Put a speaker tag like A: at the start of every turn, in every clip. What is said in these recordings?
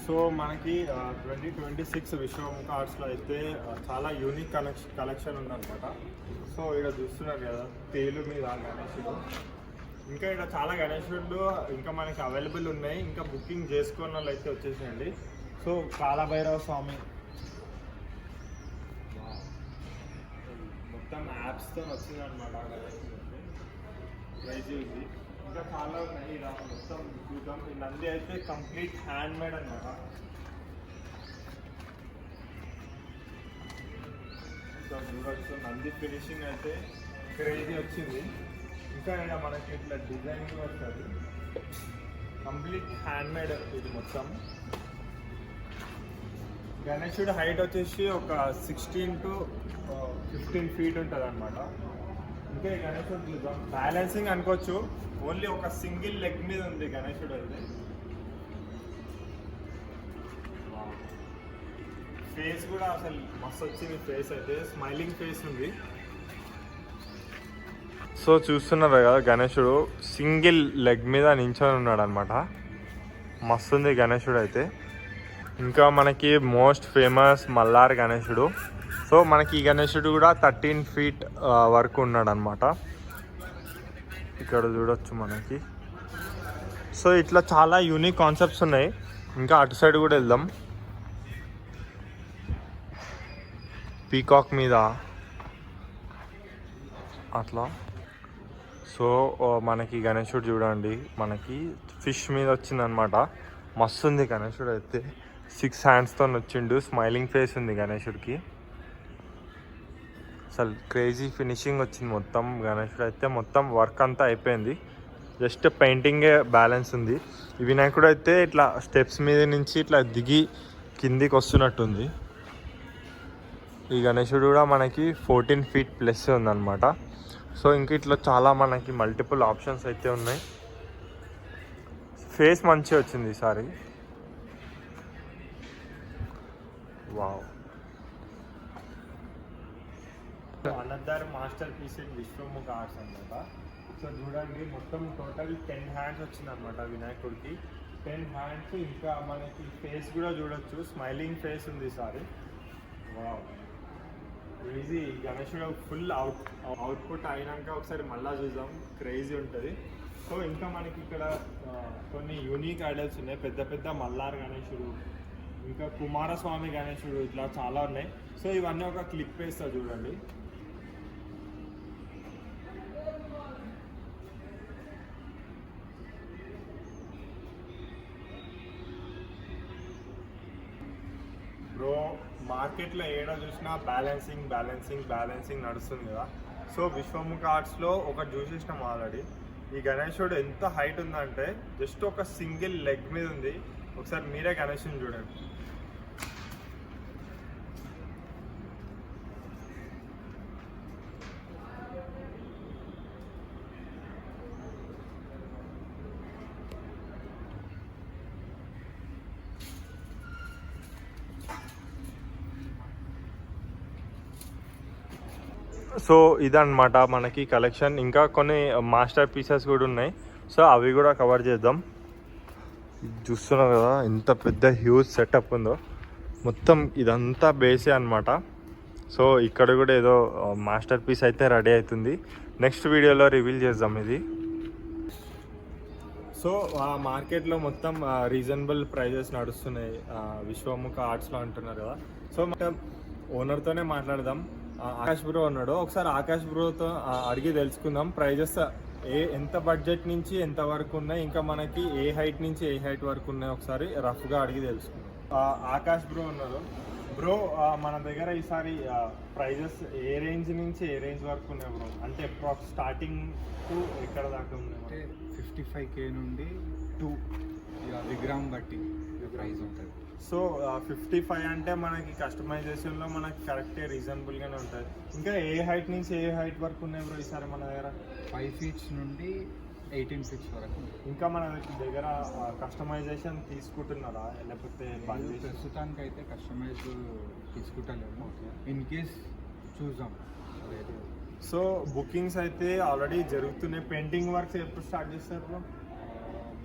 A: So మనకి 2026 విశ్వముఖ ఆర్ట్స్లో అయితే చాలా యూనిక్ కలెక్షన్ ఉందన్నమాట. సో ఇక్కడ చూస్తున్నారు కదా తేలు మీద గణేశుడు, ఇంకా ఇక్కడ చాలా గణేశుడు ఇంకా మనకి అవైలబుల్ ఉన్నాయి. ఇంకా బుకింగ్ చేసుకున్న వాళ్ళు అయితే వచ్చేసేయండి. సో కాలభైరవ స్వామి మొత్తం యాప్స్తో వచ్చింది అనమాట. ప్రైజ్ ఉంది, ఇంకా చాలా ఉన్నాయి. ఇలా మొత్తం చూద్దాం. ఈ నంది అయితే కంప్లీట్ హ్యాండ్ మేడ్ అనమాట. చూడొచ్చు నంది ఫినిషింగ్ అయితే క్రేజీ వచ్చింది. ఇంకా ఇక్కడ మనకి ఇట్లా డిజైన్ వస్తుంది, కంప్లీట్ హ్యాండ్ మేడ్ ఇది మొత్తం. గణేశుడి హైట్ వచ్చేసి ఒక 16 to 15 feet ఉంటుంది అనమాట. ఇంకా ఈ గణేశుడు చూద్దాం. బ్యాలెన్సింగ్ అనుకోవచ్చు, ఓన్లీ ఒక సింగిల్ లెగ్ మీద ఉంది గణేశుడు అయితే. ఫేస్ కూడా అసలు మస్తు వచ్చింది. ఫేస్ అయితే స్మైలింగ్ ఫేస్ ఉంది. సో చూస్తున్నారు కదా గణేశుడు సింగిల్ లెగ్ మీద నించొని ఉన్నాడు అనమాట. మస్తు ఉంది గణేశుడు అయితే. ఇంకా మనకి మోస్ట్ ఫేమస్ మల్లార్ గణేశుడు. సో మనకి ఈ గణేశుడు కూడా 13 feet వరకు ఉన్నాడు అనమాట. ఇక్కడ చూడొచ్చు మనకి. సో ఇట్లా చాలా యూనిక్ కాన్సెప్ట్స్ ఉన్నాయి. ఇంకా అటు సైడ్ కూడా వెళ్దాం. పీకాక్ మీద అట్లా. సో మనకి గణేశుడు చూడండి, మనకి ఫిష్ మీద వచ్చిందనమాట. మస్తు ఉంది గణేశుడు అయితే. 6 handsతో వచ్చిండు. స్మైలింగ్ ఫేస్ ఉంది గణేశుడికి. అసలు క్రేజీ ఫినిషింగ్ వచ్చింది మొత్తం. గణేశుడు అయితే మొత్తం వర్క్ అంతా అయిపోయింది, జస్ట్ పెయింటింగే బ్యాలెన్స్ ఉంది. ఈ వినాయకుడు అయితే ఇట్లా స్టెప్స్ మీద నుంచి ఇట్లా దిగి కిందికి వస్తున్నట్టుంది. ఈ గణేశుడు కూడా మనకి 14 feet ప్లస్ ఉందన్నమాట. సో ఇంక ఇట్లా చాలా మనకి మల్టిపుల్ ఆప్షన్స్ అయితే ఉన్నాయి. ఫేస్ మంచిగా వచ్చింది ఈసారి. Wow, another masterpiece in Vishwamukha arts అనమాట. సో చూడండి మొత్తం టోటల్ 10 hands వచ్చింది అనమాట వినాయకుడికి. 10 hands. ఇంకా మనకి ఫేస్ కూడా చూడొచ్చు, స్మైలింగ్ ఫేస్ ఉంది ఈసారి. Wow, crazy. గణేశుడు ఫుల్ అవుట్పుట్ అయినాక ఒకసారి మళ్ళా చూద్దాం, క్రేజీ ఉంటుంది. సో ఇంకా మనకి ఇక్కడ కొన్ని యూనిక్ ఐడల్స్ ఉన్నాయి. పెద్ద పెద్ద మల్లార్ గణేశుడు, ఇంకా కుమారస్వామి గణేశుడు, ఇట్లా చాలా ఉన్నాయి. సో ఇవన్నీ ఒక క్లిక్ వేస్తా చూడండి. బ్రో మార్కెట్లో ఏడా చూసినా బ్యాలెన్సింగ్ నడుస్తుంది కదా. సో విశ్వముఖ ఆర్ట్స్లో ఒకటి చూసేసినాం ఆల్రెడీ. ఈ గణేశుడు ఎంత హైట్ ఉందంటే జస్ట్ ఒక సింగిల్ లెగ్ మీద ఉంది. ఒకసారి మీరే గణేశుని చూడండి. సో ఇదన్నమాట మనకి కలెక్షన్. ఇంకా కొన్ని మాస్టర్ పీసెస్ కూడా ఉన్నాయి. సో అవి కూడా కవర్ చేద్దాం. చూస్తున్నారు కదా ఎంత పెద్ద హ్యూజ్ సెటప్ ఉందో. మొత్తం ఇదంతా బేసే అనమాట. సో ఇక్కడ కూడా ఏదో మాస్టర్ పీస్ అయితే రెడీ అవుతుంది. నెక్స్ట్ వీడియోలో రివీల్ చేద్దాం ఇది. సో మార్కెట్లో మొత్తం రీజనబుల్ ప్రైజెస్ నడుస్తున్నాయి విశ్వముఖ ఆర్ట్స్లో అంటున్నారు కదా. సో మొత్తం ఓనర్తోనే మాట్లాడదాం. ఆకాష్ బ్రో ఉన్నాడు, ఒకసారి ఆకాష్ బ్రోతో అడిగి తెలుసుకుందాం ప్రైజెస్ ఎంత బడ్జెట్ నుంచి ఎంత వరకు ఉన్నాయి, ఇంకా మనకి ఏ హైట్ నుంచి ఏ హైట్ వరకు ఉన్నాయి ఒకసారి రఫ్గా అడిగి తెలుసుకుందాం. ఆకాష్ బ్రో ఉన్నారు. బ్రో మన దగ్గర ఈసారి ప్రైజెస్ ఏ రేంజ్ నుంచి ఏ రేంజ్ వరకు ఉన్నాయి బ్రో? అంటే అప్రాక్స్ స్టార్టింగ్ టు ఎక్కడ దాకా ఉన్నాయి?
B: అంటే 55K నుండి 2 విగ్రామ్ బట్టి ప్రైస్ ఉంటుంది.
A: సో 55 అంటే మనకి కస్టమైజేషన్లో మనకి కరెక్టే రీజనబుల్గానే ఉంటుంది. ఇంకా ఏ హైట్ నుంచి ఏ హైట్ వరకు ఉన్నాయి బ్రో ఈసారి మన దగ్గర?
B: 5 feet నుండి 18 feet వరకు.
A: ఇంకా మన దగ్గర కస్టమైజేషన్ తీసుకుంటున్నారా లేకపోతే
B: ప్రస్తుతానికి అయితే కస్టమైజ్ తీసుకుంటలేము. ఇన్ కేస్ చూద్దాం.
A: సో బుకింగ్స్ అయితే ఆల్రెడీ జరుగుతున్నాయి. పెయింటింగ్ వర్క్స్ ఎప్పుడు స్టార్ట్ చేస్తారు bro?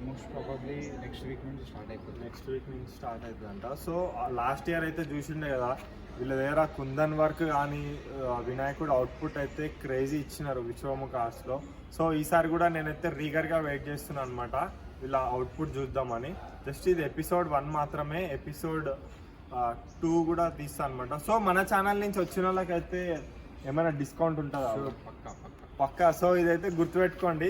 B: Most probably next week నుంచి స్టార్ట్ అయిపోతుంది.
A: నెక్స్ట్ వీక్ నుంచి స్టార్ట్ అవుతుందంట. సో లాస్ట్ ఇయర్ అయితే చూసిండే కదా వీళ్ళ దగ్గర కుందన్ వర్క్ కానీ వినాయకుడు అవుట్పుట్ అయితే క్రేజీ ఇచ్చినారు విశ్వముఖ ఆర్ట్స్లో. సో ఈసారి కూడా నేనైతే రీగర్గా వెయిట్ చేస్తున్నాను అనమాట వీళ్ళ అవుట్పుట్ చూద్దామని. జస్ట్ ఇది ఎపిసోడ్ 1 మాత్రమే, ఎపిసోడ్ 2 కూడా తీస్తాను అనమాట. సో మన ఛానల్ నుంచి వచ్చిన వాళ్ళకైతే ఏమైనా డిస్కౌంట్ ఉంటుందా? పక్కా. సో ఇదైతే గుర్తుపెట్టుకోండి,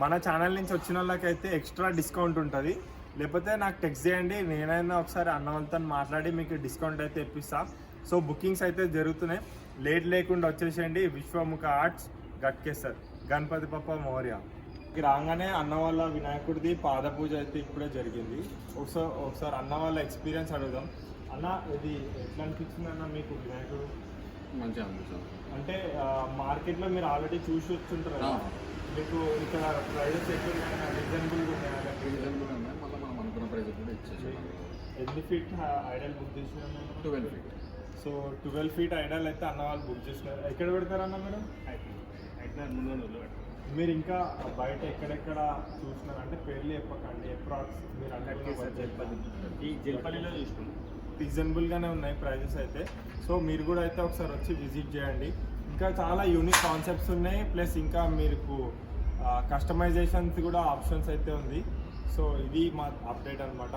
A: మన ఛానల్ నుంచి వచ్చిన వాళ్ళకైతే ఎక్స్ట్రా డిస్కౌంట్ ఉంటుంది. లేకపోతే నాకు టెక్స్ట్ చేయండి, నేనైనా ఒకసారి అన్న వాళ్ళతో మాట్లాడి మీకు డిస్కౌంట్ అయితే ఇప్పిస్తా. సో బుకింగ్స్ అయితే జరుగుతున్నాయి, లేట్ లేకుండా వచ్చేసేయండి. విశ్వముఖ ఆర్ట్స్, గట్కేసర్, గణపతి పప్ప మౌర్య. రాగానే అన్న వాళ్ళ వినాయకుడిది పాద పూజ అయితే ఇప్పుడే జరిగింది. ఒకసారి అన్న వాళ్ళ ఎక్స్పీరియన్స్ అడుగుదాం. అన్న ఇది ఎట్లా అనిపించింది అన్న మీకు వినాయకుడు?
C: మంచిగా అనిపిస్తుంది.
A: అంటే మార్కెట్లో మీరు ఆల్రెడీ చూసి వచ్చుంటారు కదా, మీకు ఇక్కడ ప్రైజెస్ ఎక్కువ రీజనబుల్గా ఉన్నాయా?
C: రీజనబుల్ ఉన్నాయి, మళ్ళీ మనం అనుకున్న ప్రైస్ కూడా ఇచ్చేసాం.
A: ఎన్ని ఫీట్ ఐడల్ బుక్ చేసినారు?
C: 12 feet.
A: సో 12 feet ఐడల్ అయితే అన్న వాళ్ళు బుక్ చేసినారు. ఎక్కడ పెడతారన్న మీరు? మీరు ఇంకా బయట ఎక్కడెక్కడ చూసినారు అంటే పేర్లు చెప్పకండి, అప్రాక్స్ మీరు
D: ఈ జల్పల్లిలో చూసుకున్నాం.
A: రీజనబుల్గానే ఉన్నాయి ప్రైజెస్ అయితే. సో మీరు కూడా అయితే ఒకసారి వచ్చి విజిట్ చేయండి. ఇంకా చాలా యూనిక్ కాన్సెప్ట్స్ ఉన్నాయి, ప్లస్ ఇంకా మీకు కస్టమైజేషన్స్ కూడా ఆప్షన్స్ అయితే ఉంది. సో ఇది మా అప్డేట్ అనమాట.